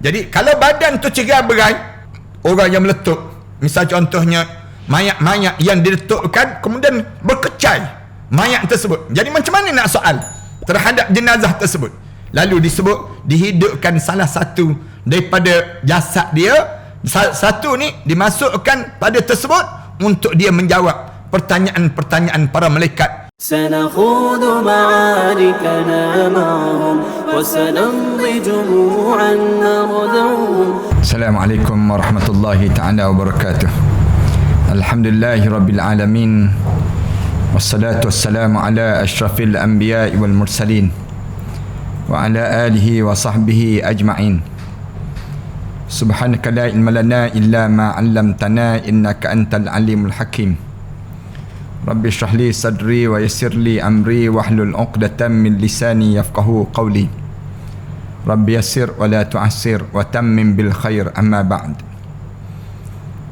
Jadi kalau badan tu cerai berai, orang yang meletup, misal contohnya mayat-mayat yang diletupkan kemudian berkecai mayat tersebut. Jadi macam mana nak soal terhadap jenazah tersebut? Lalu disebut dihidupkan salah satu daripada jasad dia, satu ni dimasukkan pada tersebut untuk dia menjawab pertanyaan-pertanyaan para malaikat. سنخوض معاركنا معهم وسنمضي جموعا نردعهم. Assalamualaikum warahmatullahi ta'ala wabarakatuh. Alhamdulillahi rabbil alamin. Wassalatu wassalamu ala ashrafil anbiya'i wal mursalin wa ala alihi wa sahbihi ajma'in. Subhanaka la ilma lana illa ma 'allamtana innaka antal alimul hakim. Rabbi shrah li sadri wa yassir li amri wahlul 'uqdatam min lisani yafqahu qawli. Rabbi yassir wa la tu'assir wa tammim bil khair, amma ba'd.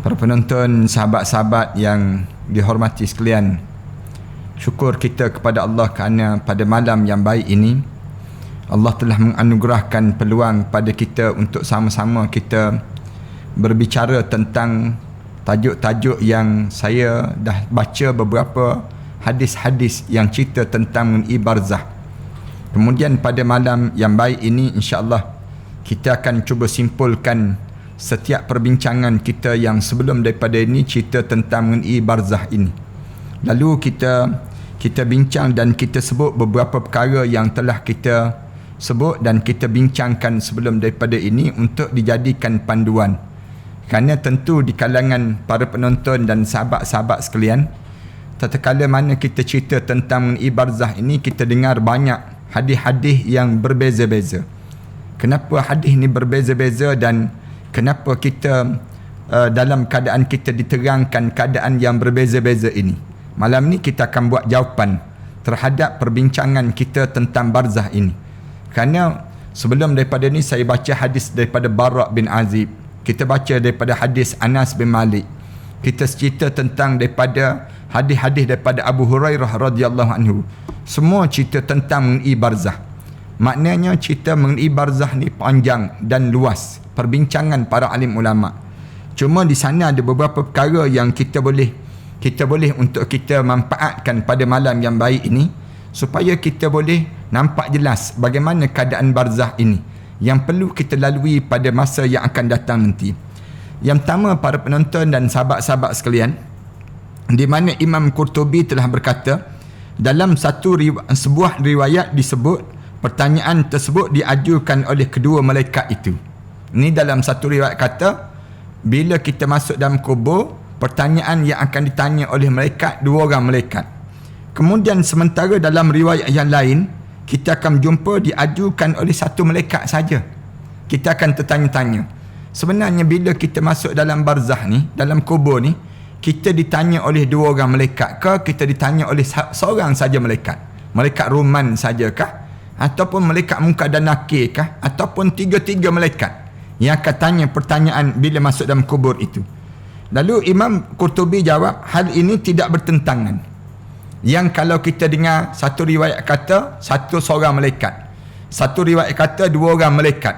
Para penonton, sahabat-sahabat yang dihormati sekalian, syukur kita kepada Allah kerana pada malam yang baik ini Allah telah menganugerahkan peluang pada kita untuk sama-sama kita berbicara tentang tajuk-tajuk yang saya dah baca beberapa hadis-hadis yang cerita tentang mengenai barzah. Kemudian pada malam yang baik ini insya-Allah kita akan cuba simpulkan setiap perbincangan kita yang sebelum daripada ini cerita tentang mengenai barzah ini. Lalu kita bincang dan kita sebut beberapa perkara yang telah kita sebut dan kita bincangkan sebelum daripada ini untuk dijadikan panduan. Kerana tentu di kalangan para penonton dan sahabat-sahabat sekalian, tatkala mana kita cerita tentang mengenai barzah ini, kita dengar banyak hadis-hadis yang berbeza-beza. Kenapa hadis ini berbeza-beza dan kenapa kita dalam keadaan kita diterangkan keadaan yang berbeza-beza ini? Malam ni kita akan buat jawapan terhadap perbincangan kita tentang barzah ini. Kerana sebelum daripada ni saya baca hadis daripada Bara' bin Azib. Kita baca daripada hadis Anas bin Malik. Kita cerita tentang daripada hadis-hadis daripada Abu Hurairah radhiyallahu anhu. Semua cerita tentang mengenai barzah. Maknanya cerita mengenai barzah ni panjang dan luas, perbincangan para alim ulama. Cuma di sana ada beberapa perkara yang kita boleh untuk kita manfaatkan pada malam yang baik ini supaya kita boleh nampak jelas bagaimana keadaan barzah ini yang perlu kita lalui pada masa yang akan datang nanti. Yang pertama, para penonton dan sahabat-sahabat sekalian, di mana Imam Qurtubi telah berkata dalam sebuah riwayat disebut pertanyaan tersebut diajukan oleh kedua malaikat itu. Ini dalam satu riwayat kata bila kita masuk dalam kubur, pertanyaan yang akan ditanya oleh malaikat, dua orang malaikat. Kemudian sementara dalam riwayat yang lain kita akan jumpa diajukan oleh satu malaikat saja. Kita akan tertanya-tanya. Sebenarnya bila kita masuk dalam barzah ni, dalam kubur ni, kita ditanya oleh dua orang malaikat ke kita ditanya oleh seorang saja malaikat? Malaikat Ruman sajakah? Ataupun malaikat Munkar dan Nakir kah? Ataupun tiga-tiga malaikat yang akan tanya pertanyaan bila masuk dalam kubur itu? Lalu Imam Qurtubi jawab, hal ini tidak bertentangan. Yang kalau kita dengar satu riwayat kata seorang malaikat, satu riwayat kata dua orang malaikat,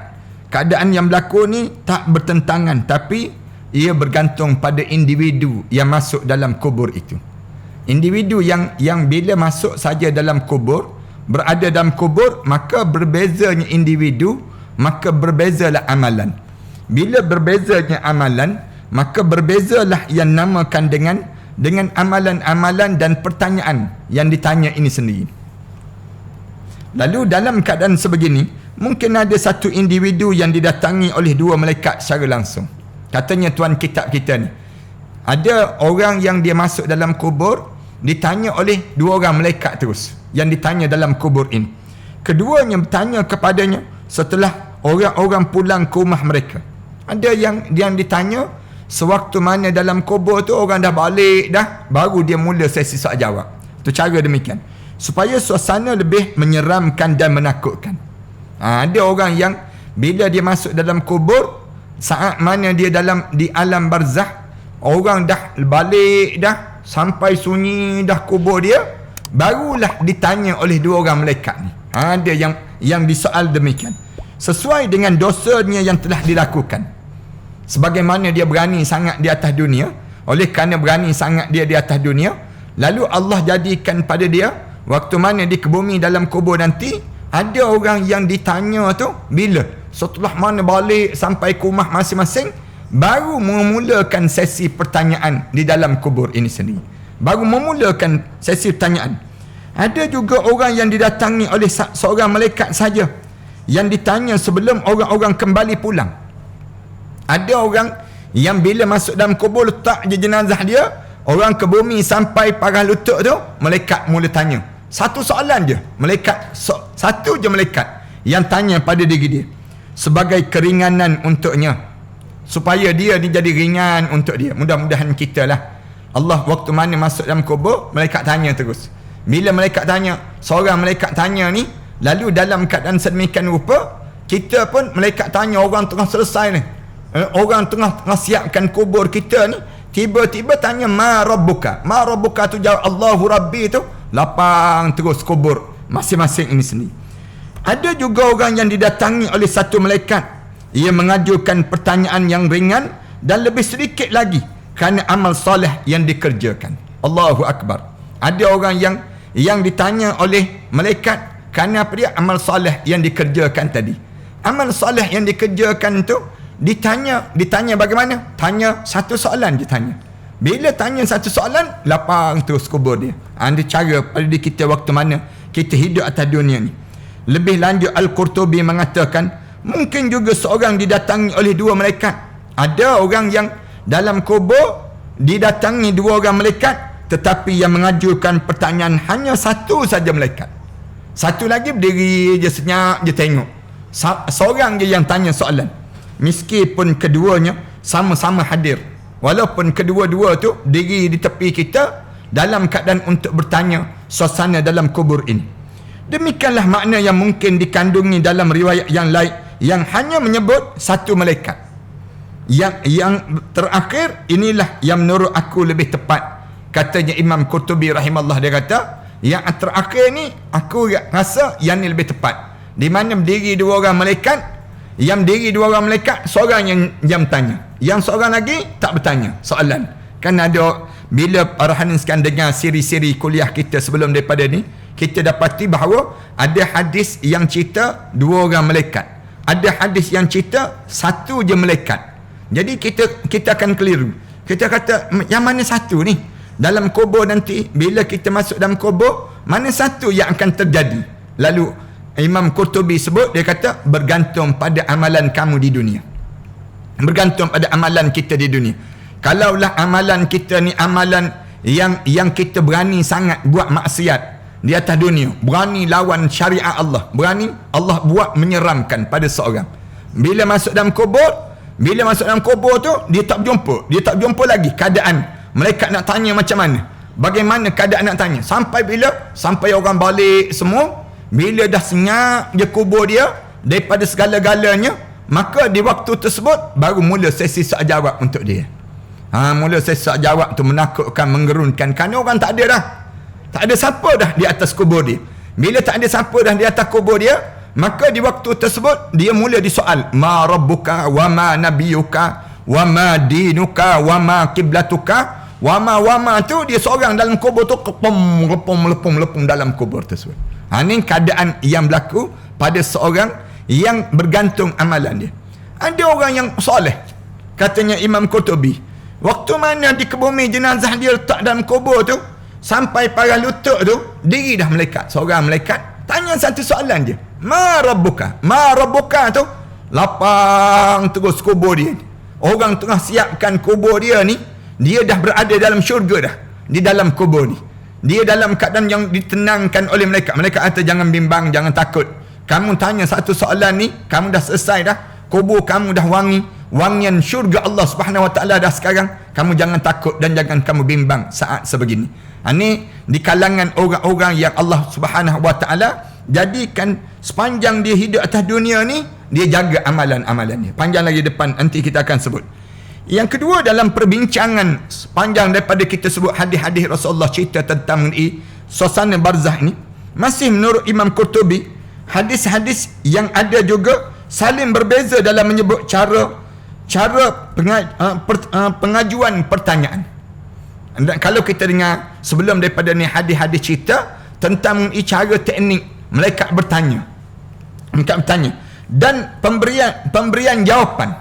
keadaan yang berlaku ni tak bertentangan, tapi ia bergantung pada individu yang masuk dalam kubur itu. Individu yang bila masuk saja dalam kubur, berada dalam kubur, maka berbezanya individu, maka berbezalah amalan. Bila berbezanya amalan, maka berbezalah yang namakan dengan amalan-amalan dan pertanyaan yang ditanya ini sendiri. Lalu dalam keadaan sebegini, mungkin ada satu individu yang didatangi oleh dua malaikat secara langsung. Katanya tuan kitab kita ni, ada orang yang dia masuk dalam kubur, ditanya oleh dua orang malaikat terus, yang ditanya dalam kubur ini. Keduanya bertanya kepadanya setelah orang-orang pulang ke rumah mereka. Ada yang ditanya sewaktu mana dalam kubur tu orang dah balik dah, baru dia mula sesi soal jawab. Itu cara demikian supaya suasana lebih menyeramkan dan menakutkan. Ada orang yang bila dia masuk dalam kubur, saat mana dia di alam barzah, orang dah balik dah, sampai sunyi dah kubur dia, barulah ditanya oleh dua orang malaikat ni. Ada yang disoal demikian. sesuai dengan dosanya yang telah dilakukan. Sebagaimana dia berani sangat di atas dunia, oleh kerana berani sangat dia di atas dunia, lalu Allah jadikan pada dia waktu mana di bumi dalam kubur nanti, ada orang yang ditanya tu bila setelah mana balik sampai ke rumah masing-masing, baru memulakan sesi pertanyaan di dalam kubur ini sendiri. Baru memulakan sesi pertanyaan. Ada juga orang yang didatangi oleh seorang malaikat saja, yang ditanya sebelum orang-orang kembali pulang. Ada orang yang bila masuk dalam kubur, letak je jenazah dia, orang ke bumi sampai parah lutut tu, malaikat mula tanya. Satu soalan je. Malaikat, satu je malaikat yang tanya pada diri dia. Sebagai keringanan untuknya. Supaya dia jadi ringan untuk dia. Mudah-mudahan kita lah. Allah waktu mana masuk dalam kubur, malaikat tanya terus. Bila malaikat tanya, seorang malaikat tanya ni, lalu dalam keadaan sedemikian rupa, kita pun malaikat tanya orang tengah selesai ni. Orang tengah siapkan kubur kita ni, tiba-tiba tanya ma rabbuka. Ma rabbuka tu jawab Allahu Rabbi tu, lapang terus kubur masing-masing ini sendiri. Ada juga orang yang didatangi oleh satu malaikat, ia mengajukan pertanyaan yang ringan dan lebih sedikit lagi kerana amal soleh yang dikerjakan. Allahu Akbar. Ada orang yang ditanya oleh malaikat kerana apa dia? Amal soleh yang dikerjakan tadi. Amal soleh yang dikerjakan tu ditanya bagaimana? Tanya satu soalan je tanya. Bila tanya satu soalan, lapang terus kubur dia. Ini cara pada kita waktu mana kita hidup atas dunia ni. Lebih lanjut, Al-Qurtubi mengatakan, mungkin juga seorang didatangi oleh dua malaikat. Ada orang yang dalam kubur didatangi dua orang malaikat, tetapi yang mengajukan pertanyaan hanya satu saja malaikat. Satu lagi berdiri je senyap je tengok. Seorang je yang tanya soalan. Meskipun keduanya sama-sama hadir, walaupun kedua-dua tu diri di tepi kita dalam keadaan untuk bertanya suasana dalam kubur ini. Demikianlah makna yang mungkin dikandungi dalam riwayat yang lain yang hanya menyebut satu malaikat. Yang terakhir inilah yang menurut aku lebih tepat, katanya Imam Qurtubi rahimahullah. Dia kata yang terakhir ni aku rasa yang ni lebih tepat, di mana berdiri dua orang malaikat. Yang berdiri dua orang malaikat, seorang yang tanya, yang seorang lagi tak bertanya soalan. Kan ada, bila para hadirin sekalian dengar siri-siri kuliah kita sebelum daripada ni, kita dapati bahawa ada hadis yang cerita dua orang malaikat, ada hadis yang cerita satu je malaikat. Jadi kita akan keliru. Kita kata yang mana satu ni? Dalam kubur nanti, bila kita masuk dalam kubur, mana satu yang akan terjadi? Lalu Imam Qurtubi sebut, dia kata bergantung pada amalan kamu di dunia. Bergantung pada amalan kita di dunia. Kalaulah amalan kita ni amalan yang kita berani sangat buat maksiat di atas dunia, berani lawan syariat Allah, berani Allah buat menyeramkan pada seorang. Bila masuk dalam kubur tu dia tak jumpa lagi keadaan. Malaikat nak tanya macam mana? Bagaimana keadaan nak tanya? Sampai bila? Sampai orang balik semua. Bila dah senyap je kubur dia daripada segala-galanya, maka di waktu tersebut baru mula sesi soal jawab untuk dia. Mula sesi soal jawab tu menakutkan, menggerunkan, kerana orang tak ada dah. Tak ada siapa dah di atas kubur dia. Bila tak ada siapa dah di atas kubur dia, maka di waktu tersebut dia mula disoal, ma rabbuka wa ma nabiyuka wa ma dinuka wa ma kiblatuka wa ma tu dia seorang dalam kubur tu lepung dalam kubur tersebut. Ini keadaan yang berlaku pada seorang yang bergantung amalan dia. Ada orang yang soleh, katanya Imam Qurtubi, waktu mana di kebumi jenazah dia letak dalam kubur tu, sampai parah lutut tu, diri dah malaikat. Seorang malaikat tanya satu soalan je, ma rabbuka. Ma rabbuka tu lapang terus kubur dia. Orang tengah siapkan kubur dia ni, dia dah berada dalam syurga dah, di dalam kubur ni. Dia dalam keadaan yang ditenangkan oleh malaikat. Malaikat kata jangan bimbang, jangan takut. Kamu tanya satu soalan ni, kamu dah selesai dah. Kubur kamu dah wangian syurga Allah Subhanahu Wa Taala dah sekarang. Kamu jangan takut dan jangan kamu bimbang saat sebegini. Ini di kalangan orang-orang yang Allah Subhanahu Wa Taala jadikan sepanjang dia hidup atas dunia ni, dia jaga amalan-amalan dia. Panjang lagi depan nanti kita akan sebut. Yang kedua, dalam perbincangan sepanjang daripada kita sebut hadis-hadis Rasulullah cerita tentang suasana barzah ini, masih menurut Imam Qurtubi, hadis-hadis yang ada juga saling berbeza dalam menyebut cara pengajuan pertanyaan. Dan kalau kita dengar sebelum daripada ni hadis-hadis cerita tentang cara teknik malaikat bertanya dan pemberian jawapan.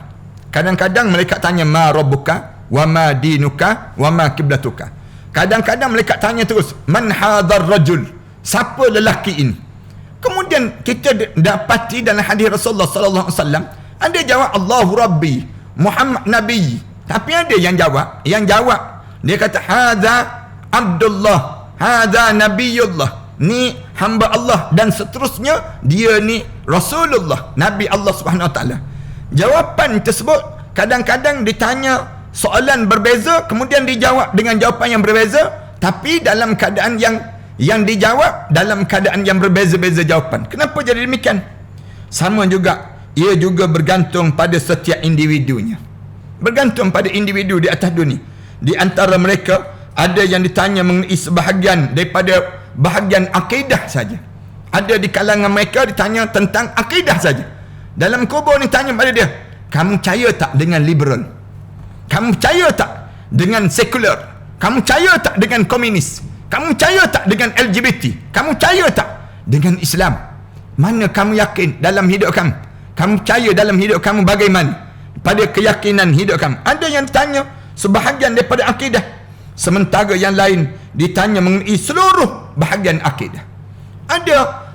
Kadang-kadang malaikat tanya ma rabbuka wa ma dinuka wa ma kiblatuka. Kadang-kadang malaikat tanya terus man hadzal rajul, siapa lelaki ini. Kemudian kita dapati dalam hadis Rasulullah sallallahu alaihi wasallam ada jawab Allahu Rabbi, Muhammad Nabi. Tapi ada yang jawab dia kata hadza Abdullah, hadza Nabiyullah, ni hamba Allah, dan seterusnya dia ni Rasulullah, Nabi Allah Subhanahu Wa Taala. Jawapan tersebut kadang-kadang ditanya soalan berbeza, kemudian dijawab dengan jawapan yang berbeza, tapi dalam keadaan yang dijawab dalam keadaan yang berbeza-beza jawapan. Kenapa jadi demikian? Sama juga, ia juga bergantung pada setiap individunya. Bergantung pada individu di atas dunia. Di antara mereka ada yang ditanya mengenai sebahagian daripada bahagian akidah saja. Ada di kalangan mereka ditanya tentang akidah saja. Dalam kubur ni tanya pada dia, kamu percaya tak dengan liberal? Kamu percaya tak dengan sekular? Kamu percaya tak dengan komunis? Kamu percaya tak dengan LGBT? Kamu percaya tak dengan Islam? Mana kamu yakin dalam hidup kamu? Kamu percaya dalam hidup kamu bagaimana? Pada keyakinan hidup kamu. Ada yang tanya sebahagian daripada akidah, sementara yang lain ditanya mengenai seluruh bahagian akidah.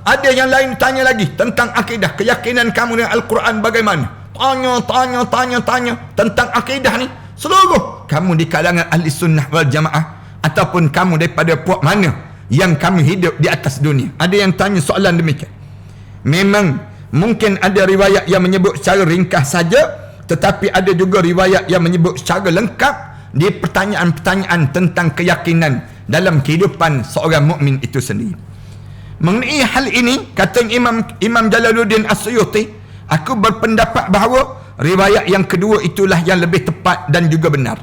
Ada yang lain tanya lagi tentang akidah, keyakinan kamu dengan Al-Quran bagaimana? Tanya tentang akidah ni. Seluruh kamu di kalangan ahli sunnah wal jamaah ataupun kamu daripada puak mana yang kamu hidup di atas dunia. Ada yang tanya soalan demikian. Memang mungkin ada riwayat yang menyebut secara ringkas saja, tetapi ada juga riwayat yang menyebut secara lengkap di pertanyaan-pertanyaan tentang keyakinan dalam kehidupan seorang mukmin itu sendiri. Mengenai hal ini, kata Imam Jalaluddin As-Suyuti, aku berpendapat bahawa riwayat yang kedua itulah yang lebih tepat dan juga benar.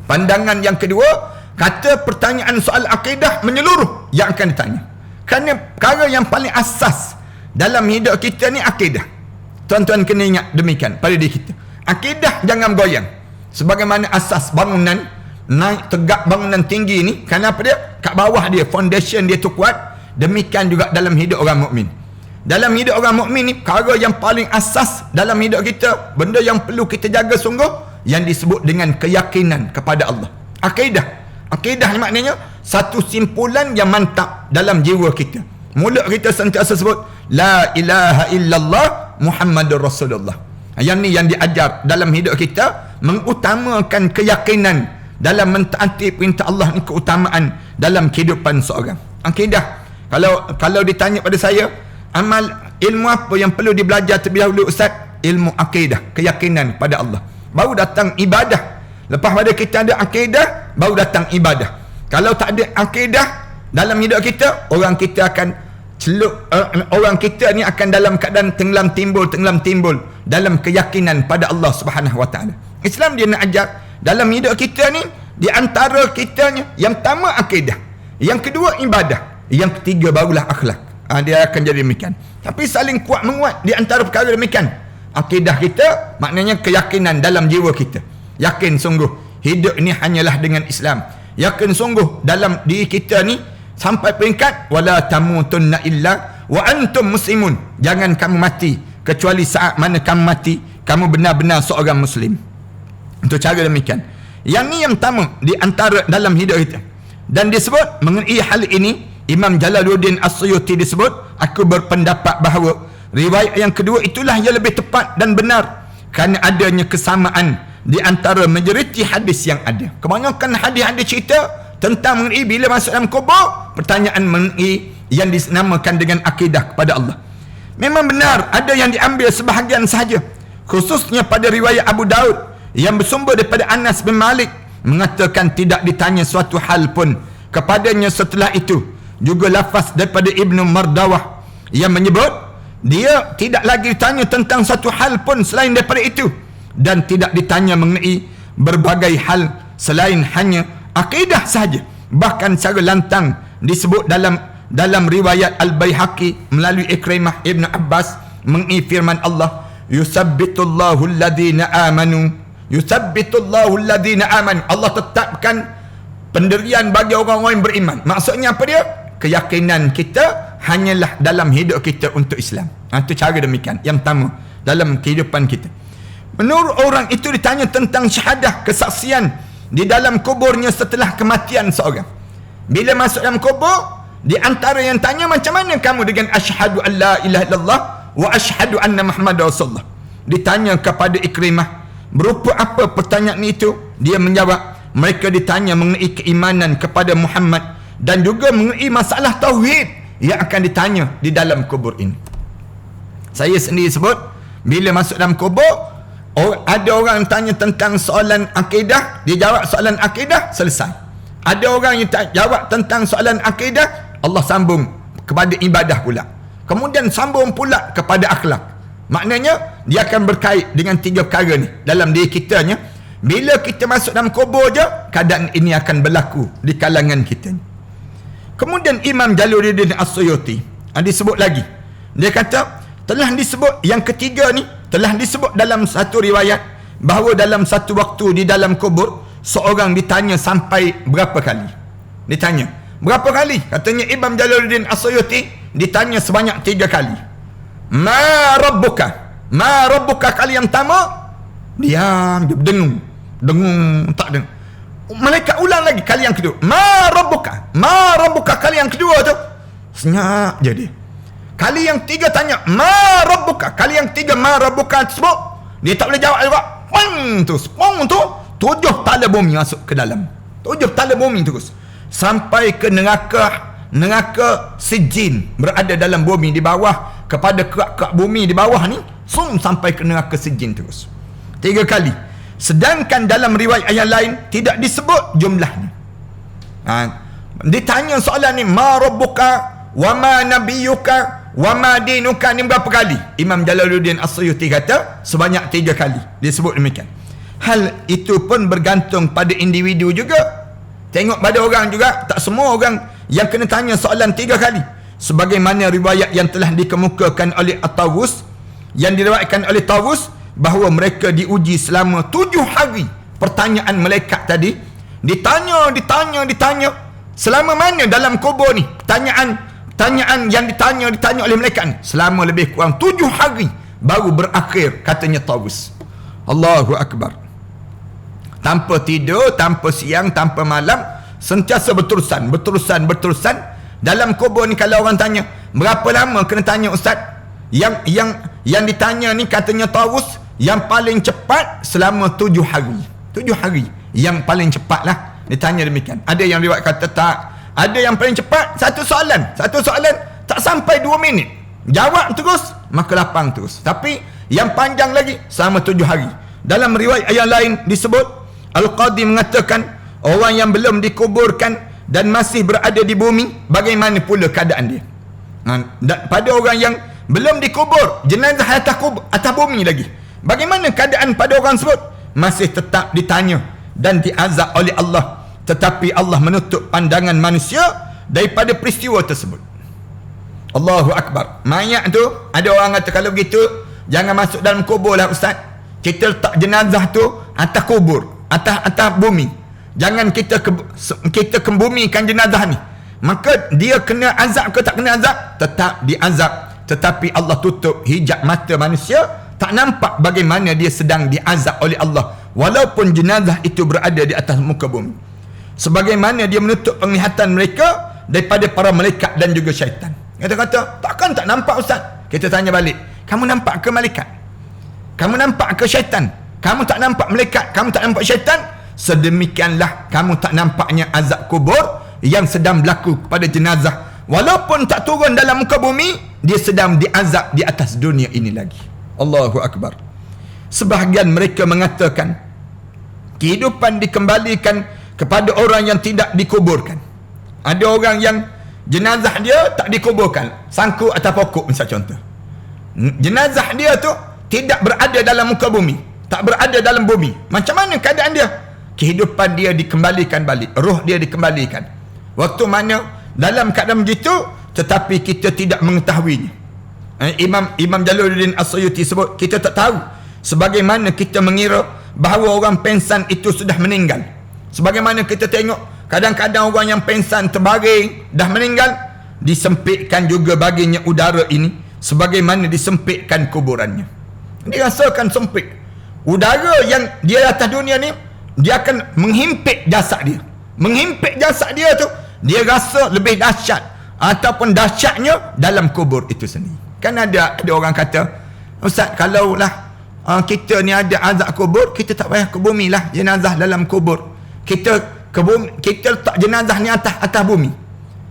Pandangan yang kedua, kata pertanyaan soal akidah menyeluruh yang akan ditanya. Kerana perkara yang paling asas dalam hidup kita ni akidah. Tuan-tuan kena ingat demikian pada diri kita. Akidah jangan goyang. Sebagaimana asas bangunan, naik tegak bangunan tinggi ni, kenapa dia? Kat bawah dia, foundation dia tu kuat. Demikian juga dalam hidup orang mukmin. Dalam hidup orang mukmin ni, perkara yang paling asas dalam hidup kita, benda yang perlu kita jaga sungguh, yang disebut dengan keyakinan kepada Allah. Akidah ni maknanya satu simpulan yang mantap dalam jiwa kita. Mulut kita sentiasa sebut la ilaha illallah Muhammadur Rasulullah. Yang ni yang diajar dalam hidup kita, mengutamakan keyakinan dalam mentaati perintah Allah ni, keutamaan dalam kehidupan seorang. Akidah. Kalau ditanya pada saya, amal ilmu apa yang perlu dibelajar terlebih dahulu Ustaz? Ilmu akidah, keyakinan pada Allah. Baru datang ibadah. Lepas pada kita ada akidah, baru datang ibadah. Kalau tak ada akidah dalam hidup kita, orang kita akan orang kita ni akan dalam keadaan tenggelam timbul dalam keyakinan pada Allah Subhanahu Wa Taala. Islam dia nak ajar dalam hidup kita ni, di antara kitanya yang pertama akidah, yang kedua ibadah, yang ketiga barulah akhlak. Dia akan jadi demikian. Tapi saling kuat menguat di antara perkara demikian. Akidah kita maknanya keyakinan dalam jiwa kita. Yakin sungguh hidup ni hanyalah dengan Islam. Yakin sungguh dalam diri kita ni sampai peringkat wala tamutunna illa wa antum muslimun. Jangan kamu mati kecuali saat mana kamu mati kamu benar-benar seorang muslim. Untuk cara demikian. Yang ni yang pertama di antara dalam hidup kita. Dan disebut mengenai hal ini, Imam Jalaluddin As-Suyuti disebut, aku berpendapat bahawa riwayat yang kedua itulah yang lebih tepat dan benar kerana adanya kesamaan di antara majoriti hadis yang ada. Kebanyakan hadis-hadis cerita tentang mengenai bila masuk dalam kubur, pertanyaan mengenai yang dinamakan dengan akidah kepada Allah. Memang benar ada yang diambil sebahagian sahaja, khususnya pada riwayat Abu Daud yang bersumber daripada Anas bin Malik, mengatakan tidak ditanya suatu hal pun kepadanya setelah itu. Juga lafaz daripada Ibnu Mardawah yang menyebut dia tidak lagi ditanya tentang satu hal pun selain daripada itu, dan tidak ditanya mengenai berbagai hal selain hanya akidah sahaja. Bahkan secara lantang disebut dalam riwayat Al-Baihaqi melalui Ikrimah Ibn Abbas mengenai firman Allah, yusabbitullahu alladhina amanu, yusabbitullahu alladhina amanu. Allah tetapkan pendirian bagi orang-orang yang beriman. Maksudnya apa dia? Keyakinan kita hanyalah dalam hidup kita untuk Islam. Itu cara demikian. Yang pertama, dalam kehidupan kita. Menurut orang itu ditanya tentang syahadah, kesaksian di dalam kuburnya setelah kematian seorang. Bila masuk dalam kubur, di antara yang tanya, macam mana kamu dengan asyhadu an la ilaha illallah wa asyhadu anna Muhammadar Rasulullah. Ditanya kepada Ikrimah, berupa apa pertanyaan itu? Dia menjawab, mereka ditanya mengenai keimanan kepada Muhammad dan juga mengenai masalah tauhid yang akan ditanya di dalam kubur ini. Saya sendiri sebut, bila masuk dalam kubur, ada orang tanya tentang soalan akidah, dia jawab soalan akidah, selesai. Ada orang yang jawab tentang soalan akidah, Allah sambung kepada ibadah pula. Kemudian sambung pula kepada akhlak. Maknanya dia akan berkait dengan 3 perkara ni dalam diri kitanya. Bila kita masuk dalam kubur je, keadaan ini akan berlaku di kalangan kita. Kemudian Imam Jalaluddin As-Suyuti disebut lagi. Dia kata, telah disebut yang ketiga ni, telah disebut dalam satu riwayat bahawa dalam satu waktu di dalam kubur seorang ditanya sampai berapa kali. Ditanya berapa kali? Katanya Imam Jalaluddin As-Suyuti ditanya sebanyak 3 kali. Ma rabbuka? Ma rabbuka kali yang pertama, diam, dia dengung, tak dengung. Malaikat ulang lagi kali yang kedua. Ma rabbuka? Ma rabbuka kali yang kedua tu, senyap je dia. Kali yang 3 tanya, ma rabbuka? Kali yang 3 ma rabbuka tersebut, dia tak boleh jawab juga. Spong tu 7 tala bumi masuk ke dalam. 7 tala bumi terus sampai ke neraka Sijin, berada dalam bumi di bawah, kepada kerak-kerak bumi di bawah ni, sampai ke neraka Sijin terus 3 kali. Sedangkan dalam riwayat yang lain tidak disebut jumlahnya. Ditanya soalan ni, ma rabbuka wa ma nabiyuka wa ma dinuka, ni berapa kali? Imam Jalaluddin As-Suyuti kata sebanyak 3 kali disebut demikian. Hal itu pun bergantung pada individu juga. Tengok pada orang juga, tak semua orang yang kena tanya soalan 3 kali. Sebagaimana riwayat yang telah dikemukakan oleh At-Tawus, yang diriwayatkan oleh Tawus, bahawa mereka diuji selama 7 hari. Pertanyaan malaikat tadi ditanya. Selama mana dalam kubur ni? Tanyaan yang ditanya oleh malaikat ni selama lebih kurang 7 hari baru berakhir, katanya Tawus. Allahu Akbar. Tanpa tidur, tanpa siang, tanpa malam, sentiasa berterusan. Dalam kubur ni kalau orang tanya, berapa lama kena tanya ustaz? Yang ditanya ni katanya Tawus, yang paling cepat selama 7 hari. 7 hari yang paling cepat lah ditanya demikian. Ada yang riwayat kata tak. Ada yang paling cepat satu soalan tak sampai 2 minit, jawab terus, maka lapang terus. Tapi yang panjang lagi selama 7 hari. Dalam riwayat yang lain disebut, Al-Qadi mengatakan, orang yang belum dikuburkan dan masih berada di bumi, bagaimana pula keadaan dia? Pada orang yang belum dikubur, jenazah atas bumi lagi, bagaimana keadaan pada orang tersebut? Masih tetap ditanya dan diazab oleh Allah, tetapi Allah menutup pandangan manusia daripada peristiwa tersebut. Allahu Akbar. Mayat tu, ada orang kata kalau begitu jangan masuk dalam kubur lah ustaz. Kita letak jenazah tu atas kubur, atas bumi. Jangan kita kembumikan jenazah ni. Maka dia kena azab ke tak kena azab? Tetap diazab. Tetapi Allah tutup hijab mata manusia, tak nampak bagaimana dia sedang diazab oleh Allah, walaupun jenazah itu berada di atas muka bumi. Sebagaimana dia menutup penglihatan mereka daripada para malaikat dan juga syaitan. Kita kata, takkan tak nampak ustaz? Kita tanya balik, kamu nampak ke malaikat? Kamu nampak ke syaitan? Kamu tak nampak malaikat? Kamu tak nampak syaitan? Sedemikianlah kamu tak nampaknya azab kubur yang sedang berlaku kepada jenazah. Walaupun tak turun dalam muka bumi, dia sedang diazab di atas dunia ini lagi. Allahu Akbar. Sebahagian mereka mengatakan kehidupan dikembalikan kepada orang yang tidak dikuburkan. Ada orang yang jenazah dia tak dikuburkan, sangkut atas pokok misal contoh. Jenazah dia tu tidak berada dalam muka bumi, tak berada dalam bumi. Macam mana keadaan dia? Kehidupan dia dikembalikan balik, roh dia dikembalikan. Waktu mana dalam keadaan begitu, tetapi kita tidak mengetahuinya. Imam Jalaluddin As-Suyuti sebut, kita tak tahu sebagaimana kita mengira bahawa orang pengsan itu sudah meninggal. Sebagaimana kita tengok kadang-kadang orang yang pengsan terbaring dah meninggal, disempitkan juga baginya udara ini sebagaimana disempitkan kuburannya. Dirasakan sempit. Udara yang dia atas dunia ni, dia akan menghimpit jasad dia. Menghimpit jasad dia tu, dia rasa lebih dahsyat ataupun dahsyatnya dalam kubur itu sendiri. Kan ada orang kata, Ustaz, kalaulah kita ni ada azab kubur, kita tak payah ke bumi lah, jenazah dalam kubur. Kita letak jenazah ni atas bumi,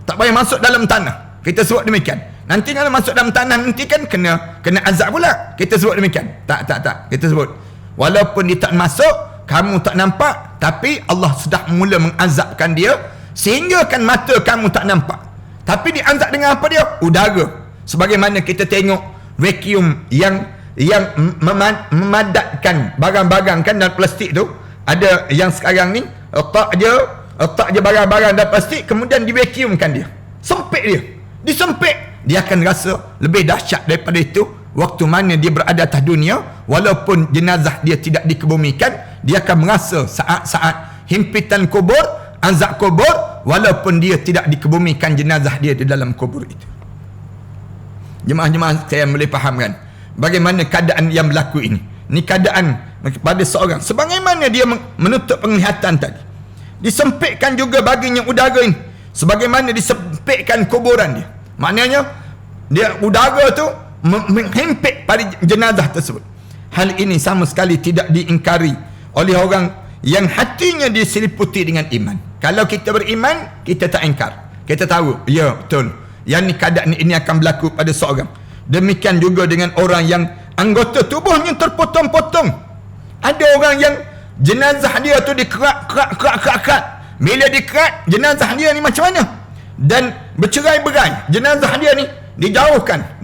tak payah masuk dalam tanah. Kita sebut demikian. Nanti kalau masuk dalam tanah nanti kan kena azab pula. Kita sebut demikian. Tak. Kita sebut, walaupun dia tak masuk, kamu tak nampak, tapi Allah sudah mula mengazabkan dia sehingga kan mata kamu tak nampak. Tapi diazab dengan apa dia? Udara. Sebagaimana kita tengok vacuum yang memadatkan barang-barang kan dalam plastik tu. Ada yang sekarang ni letak je barang-barang dalam plastik, kemudian divacuumkan dia. Sempit dia. Disempit, dia akan rasa lebih dahsyat daripada itu. Waktu mana dia berada atas dunia, walaupun jenazah dia tidak dikebumikan, dia akan merasa saat-saat himpitan kubur, azab kubur, walaupun dia tidak dikebumikan jenazah dia di dalam kubur itu. Jemaah-jemaah saya boleh fahamkan bagaimana keadaan yang berlaku ini. Ini keadaan pada seorang sebagaimana dia menutup penglihatan tadi. Disempitkan juga baginya udara ini sebagaimana disempitkan kuburan dia. Maknanya dia udara tu menghimpit pada jenazah tersebut. Hal ini sama sekali tidak diingkari oleh orang yang hatinya diseliputi dengan iman. Kalau kita beriman, kita tak ingkar. Kita tahu, ya betul, yang ni keadaan ini akan berlaku pada seorang. Demikian juga dengan orang yang anggota tubuhnya terpotong-potong. Ada orang yang jenazah dia tu dikerat. Bila dikerat, jenazah dia ni macam mana? Dan bercerai-berai, jenazah dia ni dijauhkan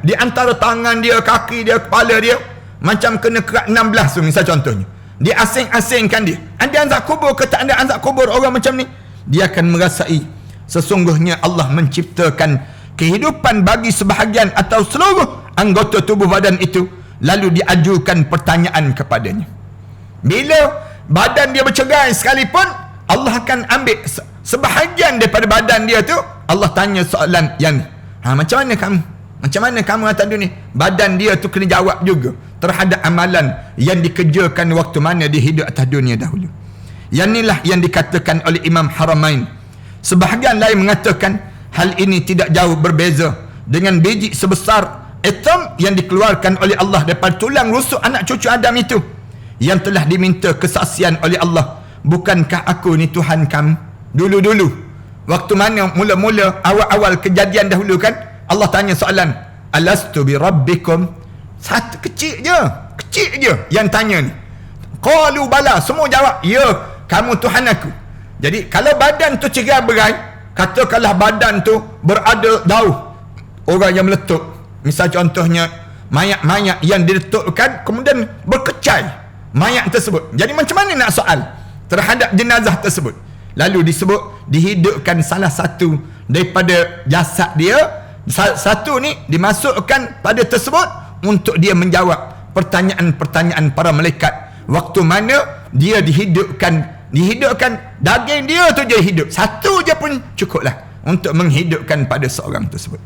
di antara tangan dia, kaki dia, kepala dia, macam kena kerat 16 tu misal contohnya. Diasing-asingkan dia. Ada azab kubur ke tak ada azab kubur orang macam ni? Dia akan merasai sesungguhnya Allah menciptakan kehidupan bagi sebahagian atau seluruh anggota tubuh badan itu, lalu diajukan pertanyaan kepadanya. Bila badan dia bercerai sekalipun, Allah akan ambil sebahagian daripada badan dia tu, Allah tanya soalan yang ni. Macam mana kamu atas dunia? Badan dia tu kena jawab juga terhadap amalan yang dikerjakan waktu mana dia hidup atas dunia dahulu. Yang inilah yang dikatakan oleh Imam Haramain. Sebahagian lain mengatakan hal ini tidak jauh berbeza dengan biji sebesar atom yang dikeluarkan oleh Allah daripada tulang rusuk anak cucu Adam itu, yang telah diminta kesaksian oleh Allah, bukankah aku ni Tuhan kamu? Dulu-dulu, waktu mana mula-mula awal-awal kejadian dahulu kan, Allah tanya soalan, alastu bi rabbikum? Satu kecil je yang tanya ni. Qalu bala, semua jawab, ya, kamu Tuhan aku. Jadi kalau badan tu cerai-berai, katakanlah badan tu berada jauh, orang yang meletup, misal contohnya mayat-mayat yang diletukkan kemudian berkecai mayat tersebut. Jadi macam mana nak soal terhadap jenazah tersebut? Lalu disebut dihidupkan salah satu daripada jasad dia, satu ni dimasukkan pada tersebut untuk dia menjawab pertanyaan-pertanyaan para malaikat. Waktu mana dia dihidupkan daging dia tu je hidup, satu je pun cukuplah untuk menghidupkan pada seorang tersebut.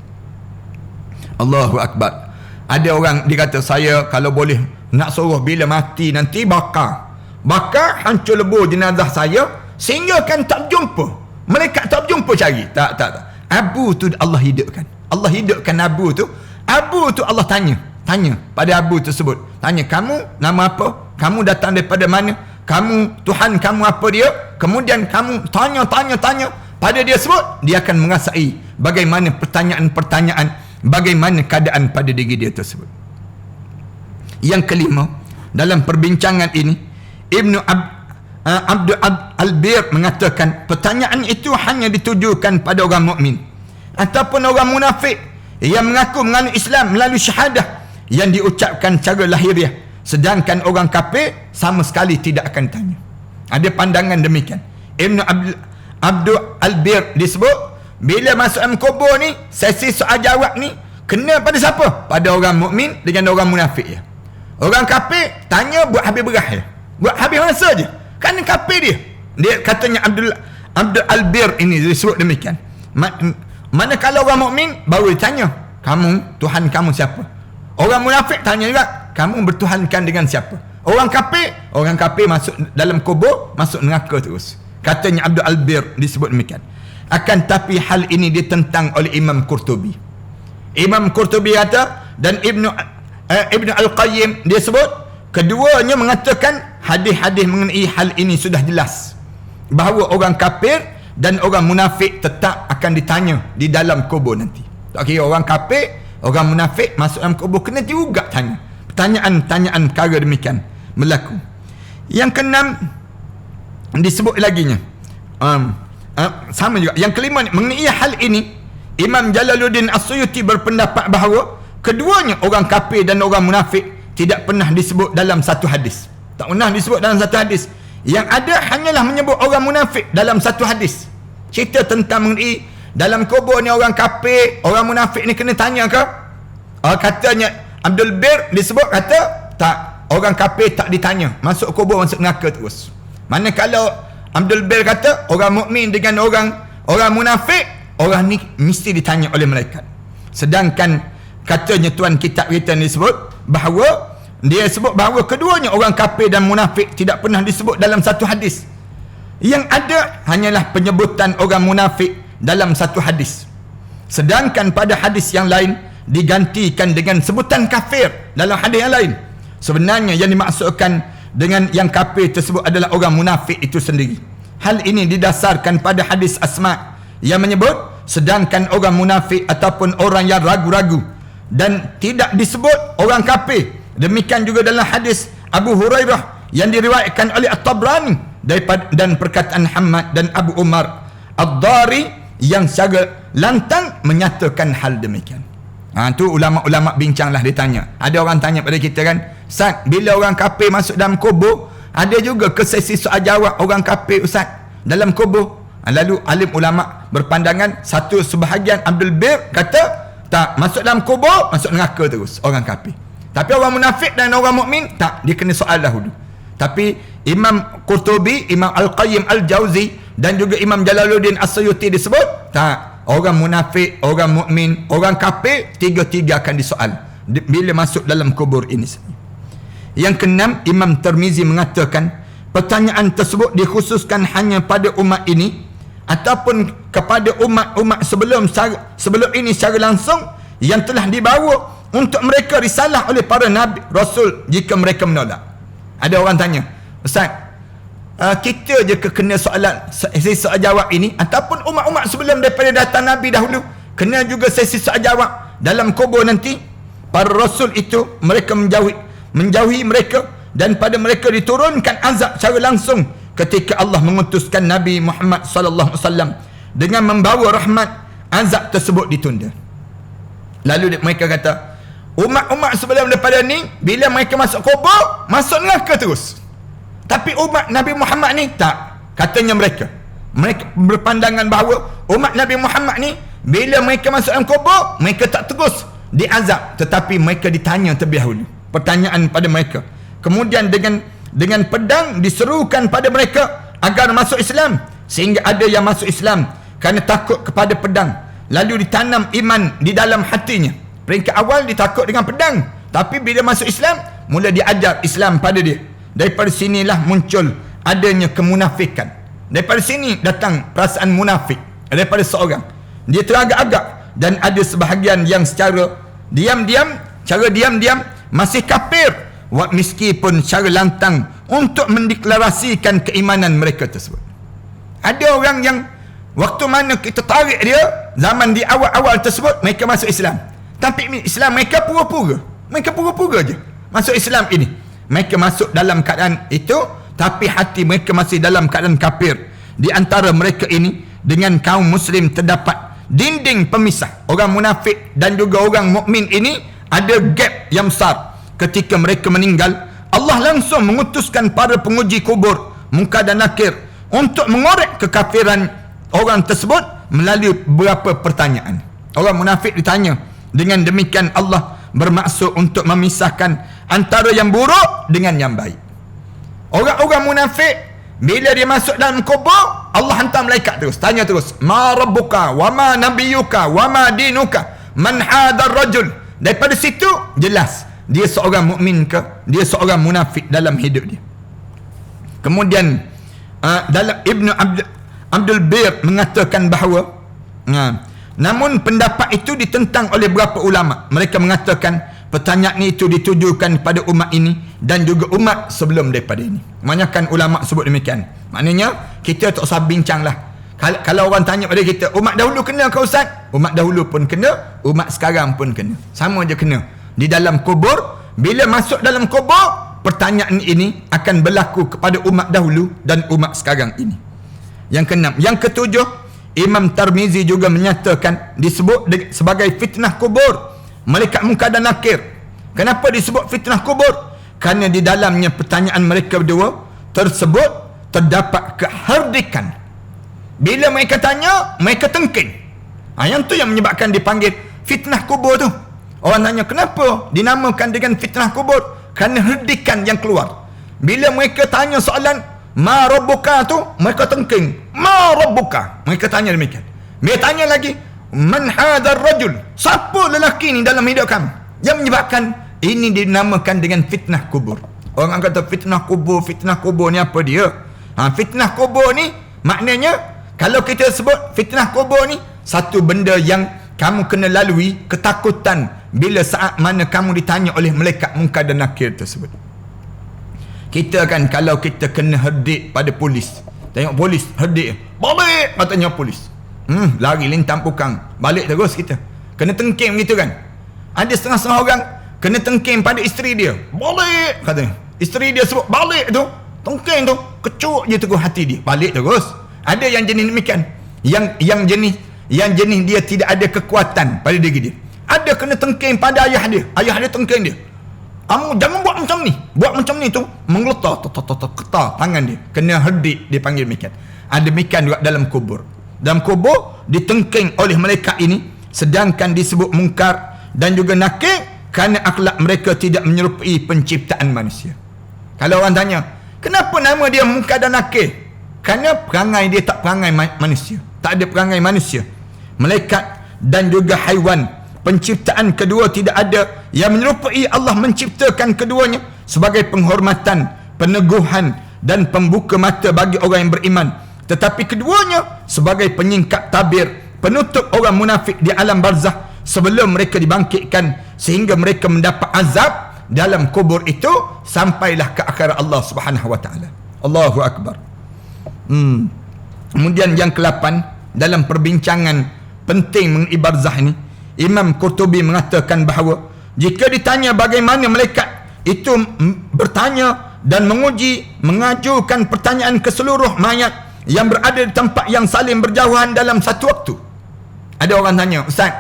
Allahu Akbar. Ada orang dia kata, saya kalau boleh nak suruh bila mati nanti bakar hancur lebur jenazah saya sehingga kan tak jumpa, malaikat tak jumpa cari. Tak. Abu tu Allah hidupkan Abu tu Allah tanya pada Abu tersebut, tanya, kamu nama apa, kamu datang daripada mana, kamu Tuhan kamu apa dia, kemudian kamu tanya pada dia sebut, dia akan merasai bagaimana pertanyaan-pertanyaan, bagaimana keadaan pada diri dia tersebut. Yang kelima, dalam perbincangan ini Ibnu Abdul Albir mengatakan pertanyaan itu hanya ditujukan pada orang mukmin ataupun orang munafik yang mengaku menganut Islam melalui syahadah yang diucapkan secara lahiriah, sedangkan orang kafir sama sekali tidak akan tanya. Ada pandangan demikian. Ibnu Abdul Albir disebut bila masuk dalam kubur ni, sesi soal jawab ni, Kena pada siapa? Pada orang mukmin dengan orang munafik ya. Orang kafir tanya buat habis berah ya. Buat habis masa je. Kan kafir dia. Dia katanya Abdul Albir ini disebut demikian. Manakala orang mukmin baru ditanya, kamu Tuhan kamu siapa? Orang munafik tanya juga, kamu bertuhankan dengan siapa? Orang kafir masuk dalam kubur, masuk neraka terus. Katanya Abdul Albir disebut demikian. Akan tapi hal ini ditentang oleh Imam Qurtubi. Imam Qurtubi kata, dan Ibnu Al-Qayyim dia sebut, keduanya mengatakan hadis-hadis mengenai hal ini sudah jelas bahawa orang kafir dan orang munafik tetap akan ditanya di dalam kubur nanti. Tak kira orang kafir, orang munafik masuk dalam kubur kena juga tanya. Pertanyaan-pertanyaan perkara demikian berlaku. Yang keenam disebut laginya. Sama juga. Yang kelima mengenai hal ini, Imam Jalaluddin As-Suyuti berpendapat bahawa keduanya orang kafir dan orang munafik tidak pernah disebut dalam satu hadis. Tak pernah disebut dalam satu hadis. Yang ada hanyalah menyebut orang munafik dalam satu hadis. Cerita tentang mengenai dalam kubur ni orang kafir, orang munafik ni kena tanya ke? Katanya Abdul Bir disebut kata tak, orang kafir tak ditanya, masuk kubur masuk neraka terus. Manakala Abdul Bir kata orang mukmin dengan orang munafik, orang ni mesti ditanya oleh malaikat. Sedangkan katanya tuan kitab kita ni sebut bahawa dia sebut bahawa keduanya orang kafir dan munafik tidak pernah disebut dalam satu hadis. Yang ada hanyalah penyebutan orang munafik dalam satu hadis. Sedangkan pada hadis yang lain digantikan dengan sebutan kafir dalam hadis yang lain. Sebenarnya yang dimaksudkan dengan yang kafir tersebut adalah orang munafik itu sendiri. Hal ini didasarkan pada hadis Asma yang menyebut sedangkan orang munafik ataupun orang yang ragu-ragu dan tidak disebut orang kafir. Demikian juga dalam hadis Abu Hurairah yang diriwayatkan oleh At-Tabrani dan perkataan Hamad dan Abu Umar Ad-Dari yang secara lantang menyatakan hal demikian. Tu ulama-ulama bincanglah, dia tanya. Ada orang tanya pada kita kan, Ustaz, bila orang kafir masuk dalam kubur, ada juga ke sesi soal jawab orang kafir Ustaz dalam kubur? Lalu alim ulama berpandangan, satu sebahagian Abdul Bir kata tak, masuk dalam kubur masuk neraka terus orang kafir. Tapi orang munafik dan orang mukmin tak, dia kena soal dahulu. Tapi Imam Qurtubi, Imam Al-Qayyim Al-Jauzi dan juga Imam Jalaluddin As-Suyuti disebut tak, orang munafik, orang mukmin, orang kafir, tiga-tiga akan disoal bila masuk dalam kubur ini. Yang keenam, Imam Tirmizi mengatakan pertanyaan tersebut dikhususkan hanya pada umat ini ataupun kepada umat-umat sebelum ini secara langsung yang telah dibawa untuk mereka risalah oleh para nabi rasul jika mereka menolak. Ada orang tanya, Ustaz, kita je kena soalan sesi soal jawab ini ataupun umat-umat sebelum daripada datang nabi dahulu kena juga sesi soal jawab dalam kubur nanti? Para rasul itu mereka menjauhi mereka dan pada mereka diturunkan azab secara langsung ketika Allah mengutuskan Nabi Muhammad sallallahu alaihi wasallam dengan membawa rahmat. Azab tersebut ditunda. Lalu mereka kata, umat-umat sebelum daripada ni bila mereka masuk kubur masuk neraka terus. Tapi umat Nabi Muhammad ni tak. Katanya mereka berpandangan bahawa umat Nabi Muhammad ni bila mereka masuk dalam kubur mereka tak terus diazab, tetapi mereka ditanya terlebih dahulu pertanyaan pada mereka. Kemudian dengan pedang diserukan pada mereka agar masuk Islam, sehingga ada yang masuk Islam kerana takut kepada pedang, lalu ditanam iman di dalam hatinya. Peringkat awal dia takut dengan pedang, tapi bila masuk Islam mula diajar Islam pada dia. Daripada sinilah muncul adanya kemunafikan. Daripada sini datang perasaan munafik daripada seorang. Dia teragak-agak dan ada sebahagian yang secara diam-diam masih kafir meskipun secara lantang untuk mendeklarasikan keimanan mereka tersebut. Ada orang yang waktu mana kita tarik dia zaman di awal-awal tersebut mereka masuk Islam, tapi Islam mereka pura-pura je masuk Islam ini. Mereka masuk dalam keadaan itu, tapi hati mereka masih dalam keadaan kafir. Di antara mereka ini dengan kaum muslim terdapat dinding pemisah. Orang munafik dan juga orang mukmin ini ada gap yang besar. Ketika mereka meninggal, Allah langsung mengutuskan para penguji kubur Munkar dan Nakir untuk mengorek kekafiran orang tersebut melalui beberapa pertanyaan. Orang munafik ditanya, Dengan demikian Allah bermaksud untuk memisahkan antara yang buruk dengan yang baik. Orang-orang munafik, bila dia masuk dalam kubur, Allah hantar malaikat terus, tanya terus, ma rabbuka, wa ma nabiyuka, wa ma dinuka, man hadar rajul. Daripada situ jelas dia seorang mukmin ke, dia seorang munafik dalam hidup dia. Kemudian dalam Ibnu Abdul Bir mengatakan bahawa namun pendapat itu ditentang oleh beberapa ulama. Mereka mengatakan pertanyaan itu ditujukan kepada umat ini dan juga umat sebelum daripada ini. Kebanyakan ulama sebut demikian. Maknanya kita tak usah bincang lah. Kalau orang tanya pada kita, umat dahulu kena ke Ustaz? Umat dahulu pun kena, umat sekarang pun kena. Sama je kena. Di dalam kubur, bila masuk dalam kubur, pertanyaan ini akan berlaku kepada umat dahulu dan umat sekarang ini. Yang keenam. Yang ketujuh, Imam Tirmizi juga menyatakan disebut sebagai fitnah kubur, malaikat Munkar dan Nakir. Kenapa disebut fitnah kubur? Kerana di dalamnya pertanyaan mereka berdua tersebut terdapat kehardikan. Bila mereka tanya, mereka tengking. Yang tu yang menyebabkan dipanggil fitnah kubur tu. Orang tanya kenapa dinamakan dengan fitnah kubur? Kerana herdikan yang keluar. Bila mereka tanya soalan ma rabbuka tu, mereka tengking. Ma rabbuka. Mereka tanya demikian. Mereka tanya lagi, man hadar rajul, siapa lelaki ni dalam hidup kamu? Yang menyebabkan ini dinamakan dengan fitnah kubur. Orang kata fitnah kubur ni apa dia? Fitnah kubur ni maknanya, kalau kita sebut fitnah kubur ni, satu benda yang kamu kena lalui ketakutan bila saat mana kamu ditanya oleh malaikat Munkar dan Nakir tersebut. Kita kan kalau kita kena herdik pada polis, tengok polis herdik, balik katanya polis, lari lintang pukang, balik terus kita. Kena tengking gitu kan. Ada setengah-setengah orang kena tengking pada isteri dia, balik katanya. Isteri dia sebut balik tu, tengking tu, kecuk je terus hati dia, balik terus. Ada yang jenis demikian. Yang jenis dia tidak ada kekuatan pada diri dia. Ada kena tengking pada ayah dia. Ayah dia tengking dia, kamu jangan buat macam ni. Buat macam ni tu mengletar, ketar tangan dia. Kena herdik, dia panggil demikian. Ada demikian juga dalam kubur. Dalam kubur ditengking oleh malaikat ini, sedangkan disebut Munkar dan juga Nakir kerana akhlak mereka tidak menyerupai penciptaan manusia. Kalau orang tanya, kenapa nama dia Munkar dan Nakir? Kerana perangai dia tak perangai manusia. Tak ada perangai manusia. Malaikat dan juga haiwan, penciptaan kedua tidak ada yang menyerupai Allah menciptakan keduanya sebagai penghormatan, peneguhan dan pembuka mata bagi orang yang beriman. Tetapi keduanya sebagai penyingkap tabir, penutup orang munafik di alam barzah sebelum mereka dibangkitkan, sehingga mereka mendapat azab dalam kubur itu sampailah ke akhirat Allah Subhanahu wa taala. Allahu akbar. Kemudian yang ke-8, dalam perbincangan penting mengenai barzah ini, Imam Qurtubi mengatakan bahawa jika ditanya bagaimana malaikat itu bertanya dan mengajukan pertanyaan ke seluruh mayat yang berada di tempat yang saling berjauhan dalam satu waktu. Ada orang tanya, Ustaz,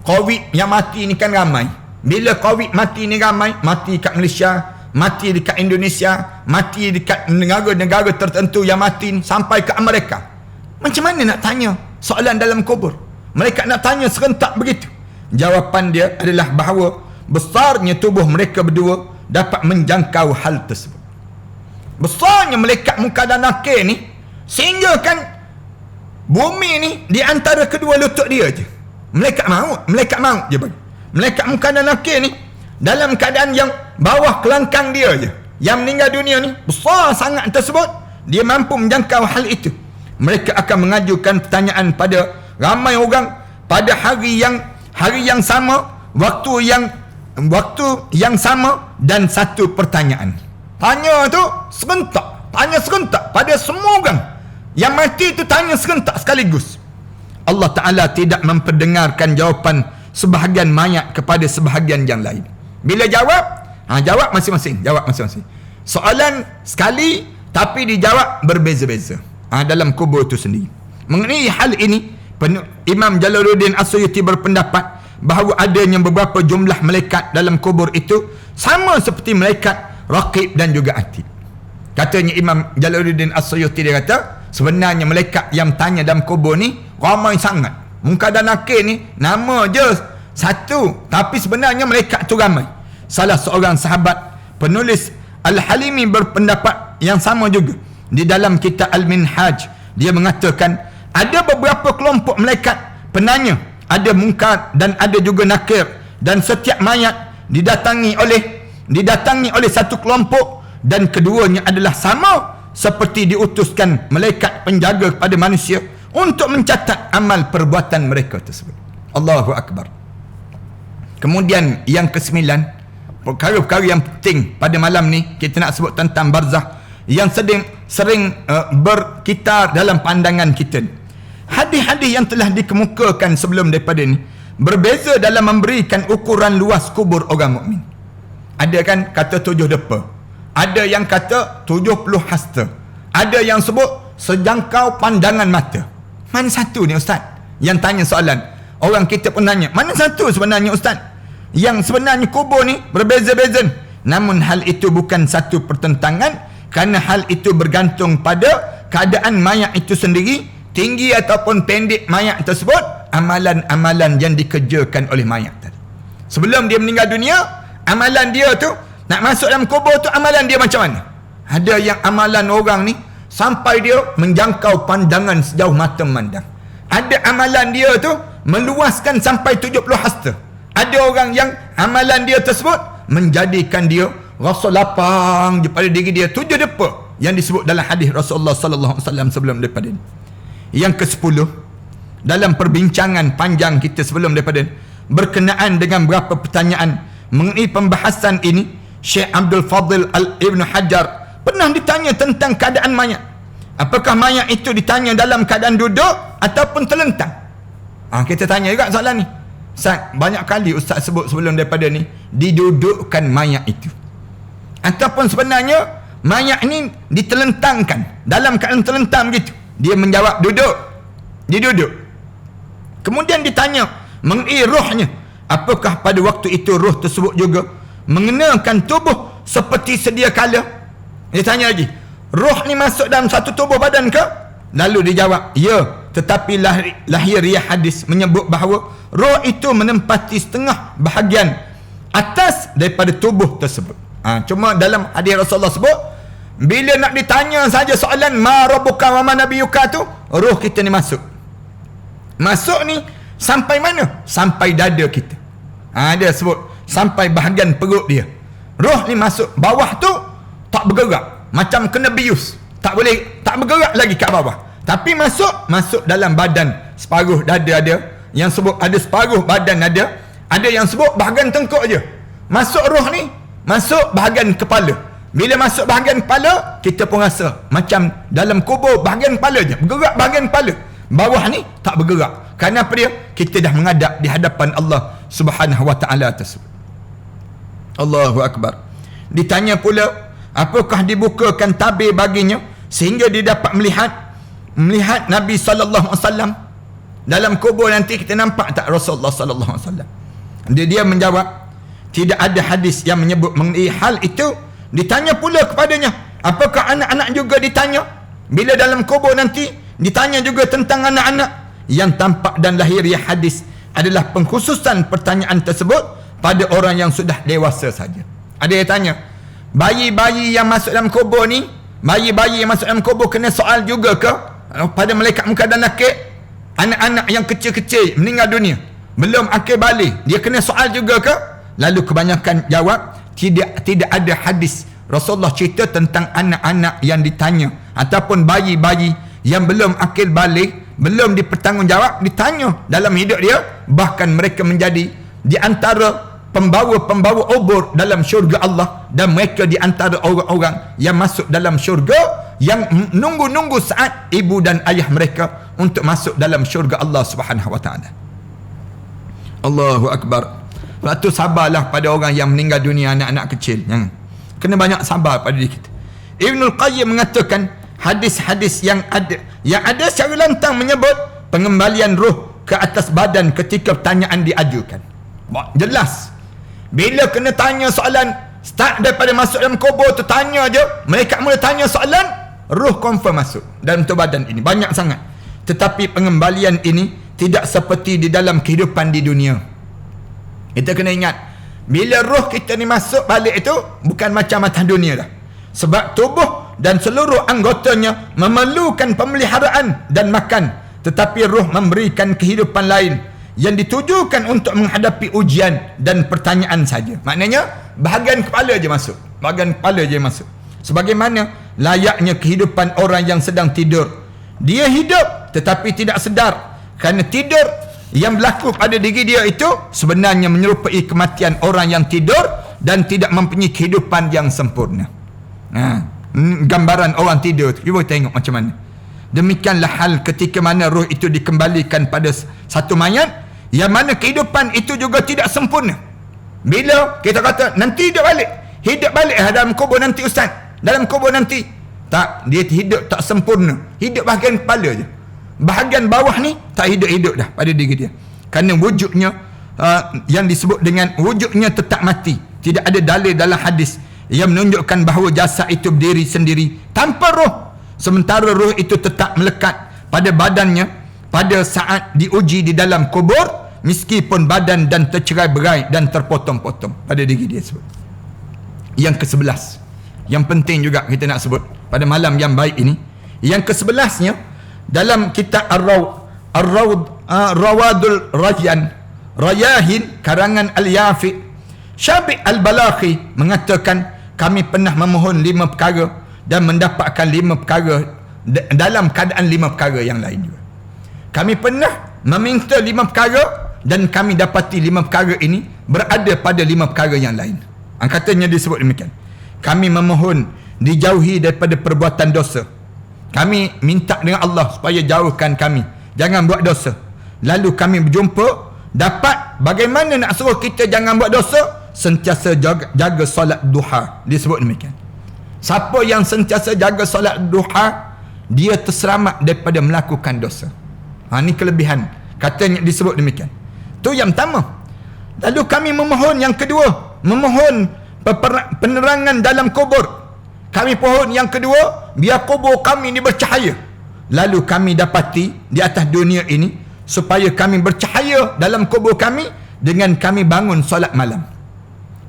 Covid yang mati ni kan ramai. Bila Covid mati ni ramai, mati kat Malaysia, mati dekat Indonesia, mati dekat negara-negara tertentu yang mati ni, sampai ke Amerika. Macam mana nak tanya soalan dalam kubur? Mereka nak tanya serentak begitu. Jawapan dia adalah bahawa besarnya tubuh mereka berdua dapat menjangkau hal tersebut. Besarnya malaikat Munkar dan Nakir ni, sehingga kan bumi ni di antara kedua lutut dia je. Malaikat maut je bagi. Malaikat Munkar dan Nakir ni dalam keadaan yang bawah kelangkang dia je, yang meninggal dunia ni besar sangat tersebut, dia mampu menjangkau hal itu. Mereka akan mengajukan pertanyaan pada ramai orang pada hari yang sama, waktu yang sama, dan satu pertanyaan. Tanya serentak pada semua orang yang mati itu, tanya serentak sekaligus. Allah Ta'ala tidak memperdengarkan jawapan sebahagian mayat kepada sebahagian yang lain. Bila jawab masing-masing. Soalan sekali tapi dijawab berbeza-beza dalam kubur itu sendiri. Mengenai hal ini, Imam Jalaluddin As-Suyuti berpendapat bahawa adanya beberapa jumlah malaikat dalam kubur itu sama seperti malaikat Raqib dan juga Atid. Katanya Imam Jalaluddin As-Suyuti, dia kata sebenarnya malaikat yang tanya dalam kubur ni ramai sangat. Munkar dan Nakir ni nama je Satu, tapi sebenarnya malaikat tu ramai. Salah seorang sahabat penulis Al-Halimi berpendapat yang sama juga. Di dalam kitab Al-Minhaj, dia mengatakan ada beberapa kelompok malaikat penanya, ada mungkar dan ada juga nakir, dan setiap mayat didatangi oleh satu kelompok, dan keduanya adalah sama seperti diutuskan malaikat penjaga kepada manusia untuk mencatat amal perbuatan mereka tersebut. Allahu Akbar. Kemudian yang ke-9, perkara-perkara yang penting pada malam ni kita nak sebut tentang barzah yang sering berkitar dalam pandangan kita. Hadis-hadis yang telah dikemukakan sebelum daripada ni berbeza dalam memberikan ukuran luas kubur orang mukmin. Ada kan kata 7 depa, ada yang kata 70 hasta, ada yang sebut sejangkau pandangan mata. Mana satu ni ustaz? Yang tanya soalan, orang kita pun tanya, mana satu sebenarnya ustaz? Yang sebenarnya kubur ni berbeza-beza. Namun hal itu bukan satu pertentangan, kerana hal itu bergantung pada keadaan mayat itu sendiri, tinggi ataupun pendek mayat tersebut, amalan-amalan yang dikerjakan oleh mayat tadi. Sebelum dia meninggal dunia, amalan dia tu nak masuk dalam kubur tu, amalan dia macam mana? Ada yang amalan orang ni sampai dia menjangkau pandangan sejauh mata memandang. Ada amalan dia tu meluaskan sampai 70 hasta. Ada orang yang amalan dia tersebut menjadikan dia rasa lapang pada diri dia. 7 depa yang disebut dalam hadis Rasulullah sallallahu alaihi wasallam sebelum daripada ini. Yang ke-10, dalam perbincangan panjang kita sebelum daripada ini, berkenaan dengan beberapa pertanyaan mengenai pembahasan ini, Syekh Abdul Fadil Ibn Hajar pernah ditanya tentang keadaan mayat. Apakah mayat itu ditanya dalam keadaan duduk ataupun terlentang? Kita tanya juga soalan ni. Ustaz, banyak kali ustaz sebut sebelum daripada ni, didudukkan mayat itu. Ataupun sebenarnya mayat ni ditelentangkan, dalam keadaan terlentang begitu. Dia menjawab duduk. Dia duduk. Kemudian ditanya mengenai rohnya. Apakah pada waktu itu roh tersebut juga mengenakan tubuh seperti sedia kala? Dia tanya lagi, roh ni masuk dalam satu tubuh badan ke? Lalu dia jawab, ya. Tetapi lahiriah hadis menyebut bahawa roh itu menempati setengah bahagian atas daripada tubuh tersebut. Cuma dalam hadis Rasulullah sebut, bila nak ditanya saja soalan ma rabbuka wa ma nabiyuka tu, roh kita ni masuk. Masuk ni sampai mana? Sampai dada kita. Dia sebut sampai bahagian perut dia. Roh ni masuk bawah tu tak bergerak, macam kena bius, tak bergerak lagi kat bawah. Tapi masuk dalam badan. Separuh dada ada, yang sebut ada separuh badan ada yang sebut bahagian tengkuk je. Masuk roh ni masuk bahagian kepala. Bila masuk bahagian kepala, kita pun rasa macam dalam kubur bahagian kepala je, bergerak bahagian kepala. Bawah ni tak bergerak. Kerana apa dia? Kita dah menghadap di hadapan Allah Subhanahu wa taala tersebut. Allahu Akbar. Ditanya pula, apakah dibukakan tabir baginya sehingga dia dapat melihat Nabi sallallahu alaihi wasallam dalam kubur nanti? Kita nampak tak Rasulullah sallallahu alaihi wasallam? Dia menjawab, tidak ada hadis yang menyebut mengenai hal itu. Ditanya pula kepadanya, apakah anak-anak juga ditanya? Bila dalam kubur nanti ditanya juga tentang anak-anak. Yang tampak dan lahiriah hadis adalah pengkhususan pertanyaan tersebut pada orang yang sudah dewasa saja. Ada yang tanya, bayi-bayi yang masuk dalam kubur ni, bayi-bayi yang masuk dalam kubur kena soal juga ke pada malaikat munkar dan nakir? Anak-anak yang kecil-kecil meninggal dunia belum akil balik, dia kena soal juga ke? Lalu kebanyakan jawab, tidak ada hadis Rasulullah cerita tentang anak-anak yang ditanya ataupun bayi-bayi yang belum akil balik, belum dipertanggungjawab, ditanya dalam hidup dia. Bahkan mereka menjadi di antara pembawa-pembawa obor dalam syurga Allah, dan mereka di antara orang-orang yang masuk dalam syurga yang nunggu-nunggu saat ibu dan ayah mereka untuk masuk dalam syurga Allah Subhanahu wa taala. Allahu Akbar. Lepas tu sabarlah pada orang yang meninggal dunia, anak-anak kecil. Kena banyak sabar pada diri kita. Ibnul Qayyim mengatakan hadis-hadis yang ada secara lantang menyebut pengembalian roh ke atas badan ketika pertanyaan diajukan. Jelas. Bila kena tanya soalan, start daripada masuk dalam kubur tu tanya je, mereka mula tanya soalan, roh confirm masuk dalam tu badan ini. Banyak sangat. Tetapi pengembalian ini tidak seperti di dalam kehidupan di dunia. Kita kena ingat, bila roh kita ni masuk balik itu bukan macam atas dunia dah. Sebab tubuh dan seluruh anggotanya memerlukan pemeliharaan dan makan, tetapi roh memberikan kehidupan lain yang ditujukan untuk menghadapi ujian dan pertanyaan saja. Maknanya bahagian kepala je masuk. Bahagian kepala je masuk. Sebagaimana layaknya kehidupan orang yang sedang tidur. Dia hidup tetapi tidak sedar. Kerana tidur yang berlaku pada diri dia itu sebenarnya menyerupai kematian orang yang tidur dan tidak mempunyai kehidupan yang sempurna. Gambaran orang tidur, cuba tengok macam mana. Demikianlah hal ketika mana roh itu dikembalikan pada satu mayat, yang mana kehidupan itu juga tidak sempurna. Bila kita kata nanti hidup balik dalam kubur nanti ustaz, dalam kubur nanti, tak, dia hidup tak sempurna. Hidup bahagian kepala je, bahagian bawah ni tak hidup-hidup dah pada diri dia. Kerana wujudnya yang disebut dengan wujudnya tetap mati. Tidak ada dalil dalam hadis yang menunjukkan bahawa jasad itu berdiri sendiri tanpa roh, sementara roh itu tetap melekat pada badannya pada saat diuji di dalam kubur, meskipun badan dan tercerai-berai dan terpotong-potong pada diri dia sebut. Yang ke-11 yang penting juga kita nak sebut pada malam yang baik ini, yang ke-11-nya dalam kitab Rawadul Rayahin karangan Al-Yafi, Syafiq Al-Balakhi mengatakan, kami pernah memohon 5 perkara dan mendapatkan 5 perkara dalam keadaan 5 perkara yang lain juga. Kami pernah meminta 5 perkara dan kami dapati 5 perkara ini berada pada 5 perkara yang lain. Katanya disebut demikian. Kami memohon dijauhi daripada perbuatan dosa. Kami minta dengan Allah supaya jauhkan kami, jangan buat dosa. Lalu kami berjumpa dapat bagaimana nak suruh kita jangan buat dosa, sentiasa jaga solat duha. Disebut demikian. Siapa yang sentiasa jaga solat duha, dia terselamat daripada melakukan dosa. Ini kelebihan. Katanya disebut demikian. Tu yang pertama. Lalu kami memohon yang kedua, memohon penerangan dalam kubur. Kami pohon yang kedua, biar kubur kami ini bercahaya. Lalu kami dapati di atas dunia ini, supaya kami bercahaya dalam kubur kami dengan kami bangun solat malam.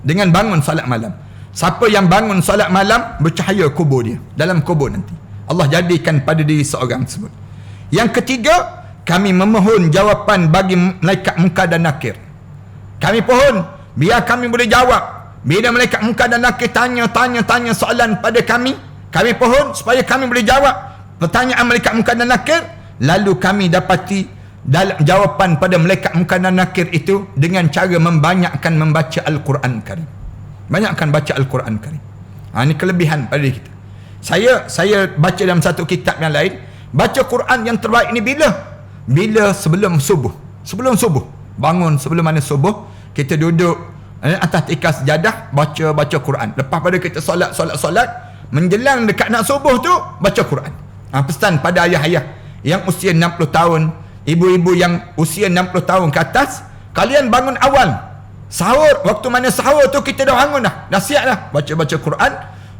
Dengan bangun solat malam. Siapa yang bangun solat malam, bercahaya kubur dia dalam kubur nanti. Allah jadikan pada diri seorang tersebut. Yang ketiga, kami memohon jawapan bagi malaikat munkar dan nakir. Kami pohon biar kami boleh jawab. Bila malaikat munkar dan nakir tanya soalan pada kami pohon supaya kami boleh jawab pertanyaan malaikat munkar dan nakir. Lalu kami dapati dalam jawapan pada malaikat munkar dan nakir itu dengan cara membanyakkan membaca Al-Quran Karim. Banyakkan baca Al-Quran Karim. Ini kelebihan pada diri kita. Saya baca dalam satu kitab yang lain, baca Quran yang terbaik ni bila sebelum subuh. Sebelum subuh, bangun sebelum mana subuh, kita duduk atas tikar sejadah, baca Quran. Lepas pada kita solat, menjelang dekat nak subuh tu, baca Quran. Pesan pada ayah-ayah yang usia 60 tahun, ibu-ibu yang usia 60 tahun ke atas, kalian bangun awal. Sahur, waktu mana sahur tu kita dah bangun dah siap dah, baca Quran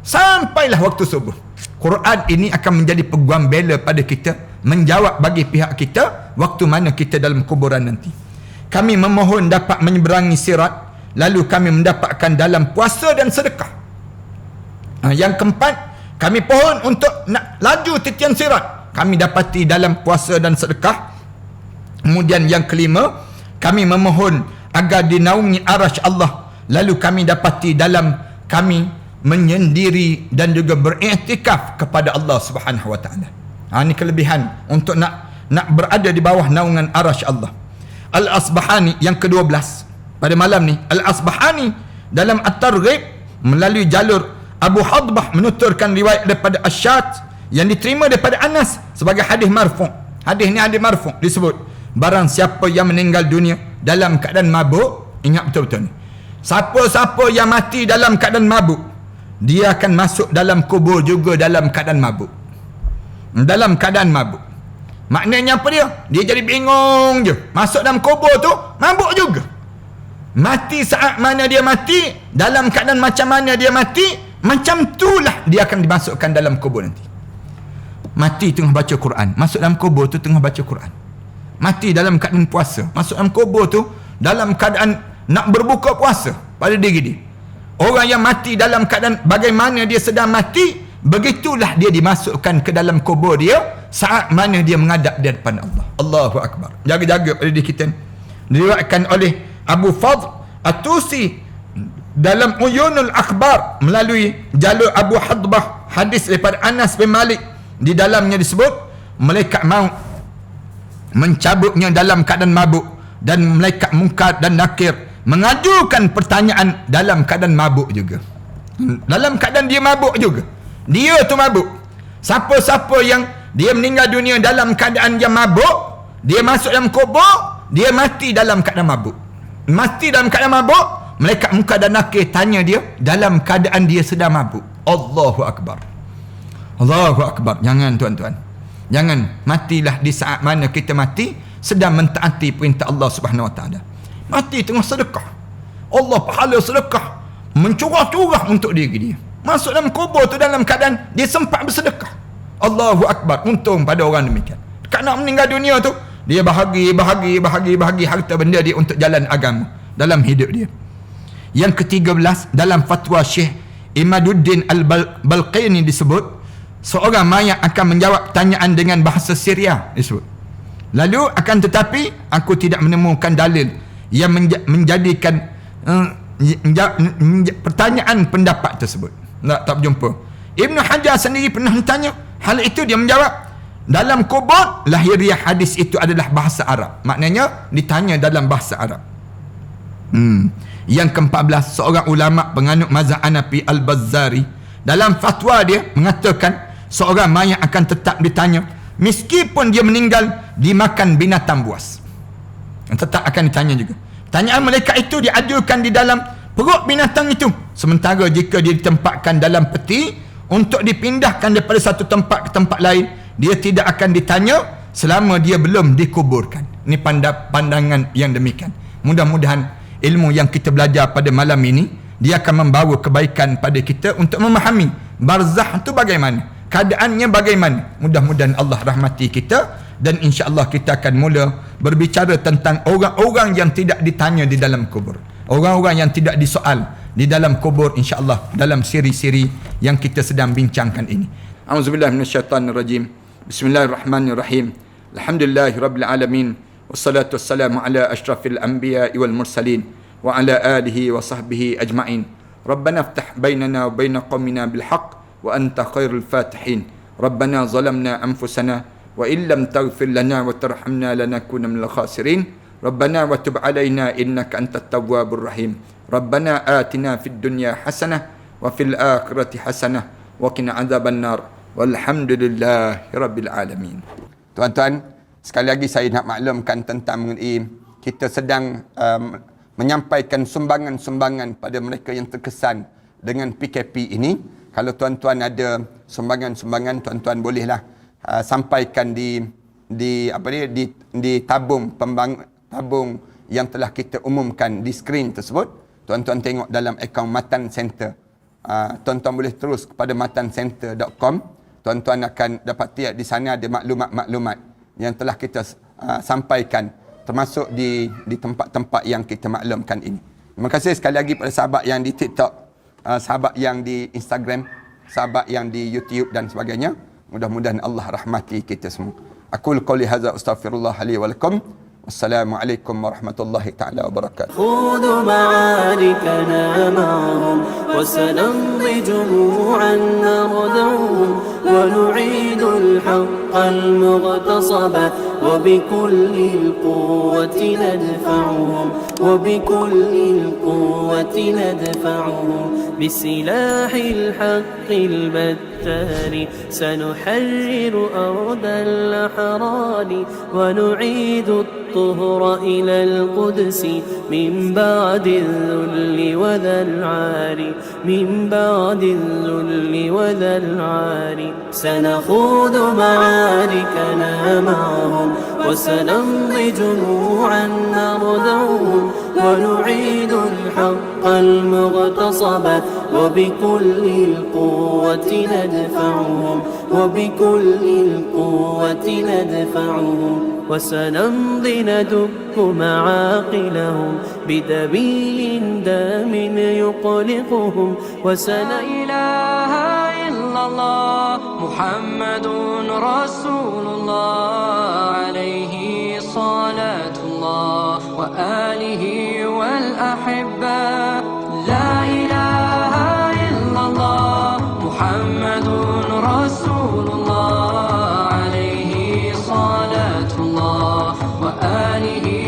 sampailah waktu subuh. Quran ini akan menjadi peguam bela pada kita, menjawab bagi pihak kita waktu mana kita dalam kuburan nanti. Kami memohon dapat menyeberangi sirat, lalu kami mendapatkan dalam puasa dan sedekah. Yang keempat, kami pohon untuk nak laju titian sirat, kami dapati dalam puasa dan sedekah. Kemudian yang kelima, kami memohon agar dinaungi arasy Allah, lalu kami dapati dalam kami menyendiri dan juga beriktikaf kepada Allah Subhanahu wa taala. Ini kelebihan untuk nak berada di bawah naungan arasy Allah. Al-Asbahani yang ke-12 pada malam ni, Al-Asbahani dalam At-Targhib melalui jalur Abu Hadbah menuturkan riwayat daripada Asy'at yang diterima daripada Anas sebagai hadis marfu'. Hadis ni hadis marfu', disebut barang siapa yang meninggal dunia dalam keadaan mabuk, ingat betul-betul ni, siapa-siapa yang mati dalam keadaan mabuk, dia akan masuk dalam kubur juga dalam keadaan mabuk. Dalam keadaan mabuk. Maknanya apa dia? Dia jadi bingung je. Masuk dalam kubur tu mabuk juga. Mati saat mana dia mati, dalam keadaan macam mana dia mati, macam itulah dia akan dimasukkan dalam kubur nanti. Mati tengah baca Quran, masuk dalam kubur tu tengah baca Quran. Mati dalam keadaan puasa, masuk dalam kubur tu dalam keadaan nak berbuka puasa pada diri dia. Orang yang mati dalam keadaan bagaimana dia sedang mati, begitulah dia dimasukkan ke dalam kubur dia saat mana dia menghadap di hadapan Allah. Allahu Akbar. Jaga-jaga pada diri kita. Diriwayatkan oleh Abu Fadl At-Tusi dalam Uyunul Akhbar melalui jalur Abu Hadbah, hadis daripada Anas bin Malik. Di dalamnya disebut malaikat maut mencabutnya dalam keadaan mabuk, dan malaikat Munkar dan Nakir mengajukan pertanyaan dalam keadaan mabuk juga. Dalam keadaan dia mabuk juga. Dia tu mabuk. Siapa-siapa yang dia meninggal dunia dalam keadaan dia mabuk, dia masuk dalam kubur, dia mati dalam keadaan mabuk. Mati dalam keadaan mabuk, malaikat Munkar dan Nakir tanya dia dalam keadaan dia sedang mabuk. Allahu Akbar. Allahu Akbar. Jangan tuan-tuan. Jangan matilah di saat mana kita mati sedang mentaati perintah Allah Subhanahu Wa Taala. Mati tengah sedekah. Allah pahala sedekah mencurah-curah untuk diri dia. Masuk dalam kubur tu dalam keadaan dia sempat bersedekah. Allahu Akbar. Untung pada orang demikian. Dekat nak meninggal dunia tu, dia bahagi harta benda dia untuk jalan agama dalam hidup dia. Yang ke-13 dalam fatwa Syekh Imaduddin Al-Balqini disebut, seorang mayat akan menjawab tanyaan dengan bahasa Syria disebut. Lalu akan tetapi aku tidak menemukan dalil yang menjadikan pertanyaan pendapat tersebut. Tak berjumpa. Ibn Hajar sendiri pernah ditanya hal itu, dia menjawab dalam kubur lahiriah hadis itu adalah bahasa Arab. Maknanya ditanya dalam bahasa Arab. Yang ke-14, seorang ulama penganut mazhab Hanafi Al-Bazzari dalam fatwa dia mengatakan seorang mayat akan tetap ditanya meskipun dia meninggal dimakan binatang buas. Tetap akan ditanya juga. Tanyaan malaikat itu diajukan di dalam perut binatang itu. Sementara jika dia ditempatkan dalam peti untuk dipindahkan daripada satu tempat ke tempat lain, dia tidak akan ditanya selama dia belum dikuburkan. Ini pandangan yang demikian. Mudah-mudahan ilmu yang kita belajar pada malam ini, dia akan membawa kebaikan pada kita untuk memahami barzah itu bagaimana, keadaannya bagaimana. Mudah-mudahan Allah rahmati kita, dan insya-Allah kita akan mula berbicara tentang orang-orang yang tidak ditanya di dalam kubur, orang-orang yang tidak disoal di dalam kubur, insya-Allah dalam siri-siri yang kita sedang bincangkan ini. Auzubillahi minasyaitanirrajim. Bismillahirrahmanirrahim. Alhamdulillahirabbil alamin. Wassalatu wassalamu ala asyrafil anbiya'i wal mursalin wa ala alihi wa sahbihi ajma'in. Rabbana iftah bainana wa baina qaumina bil haqq wa anta khairul fatihin. Rabbana zalamna anfusana wa illam taghfir lana wa tarhamna lanakuna minal khasirin. Rabbana wa tub alaina innaka antat tawwabur rahim. Rabbana atina fid dunya hasanah wa fil akhirati hasanah wa qina adzabannar. Walhamdulillahi rabbil alamin. Tuan-tuan, sekali lagi saya nak maklumkan tentang mengenai kita sedang menyampaikan sumbangan-sumbangan pada mereka yang terkesan dengan PKP ini. Kalau tuan-tuan ada sumbangan-sumbangan, tuan-tuan bolehlah sampaikan di tabung tabung yang telah kita umumkan di skrin tersebut. Tuan-tuan tengok dalam akaun Matan Center. Tuan-tuan boleh terus kepada matancenter.com. Tuan-tuan akan dapati di sana ada maklumat-maklumat yang telah kita sampaikan, termasuk di tempat-tempat yang kita maklumkan ini. Terima kasih sekali lagi pada sahabat yang di TikTok, sahabat yang di Instagram, sahabat yang di YouTube dan sebagainya. Mudah-mudahan Allah rahmati kita semua. Aqul qouli hadza astaghfirullah li wa lakum. Wassalamualaikum warahmatullahi taala wabarakatuh. خذوا معاركنا معهم وسنمضي جموعا نردعهم ونعيد الحق المغتصب وبكل القوة ندفعهم وبكل القوة ندفعهم بسلاح الحق البتار سنحرر أرض الأحرار ونعيد الطهر إلى القدس من بعد الذل وذا العار من بعد الذل وذا العار سنخوض معاركنا معهم وسنمضي جموعا نردوهم ونعيد الحق المغتصب وبكل القوة ندفعهم وبكل القوة ندفعهم وسنمضي ندك معاقلهم بدبيل دام يقلقهم لا إله إلا الله محمد رسول الله عليه صلاة الله وآله والأحبة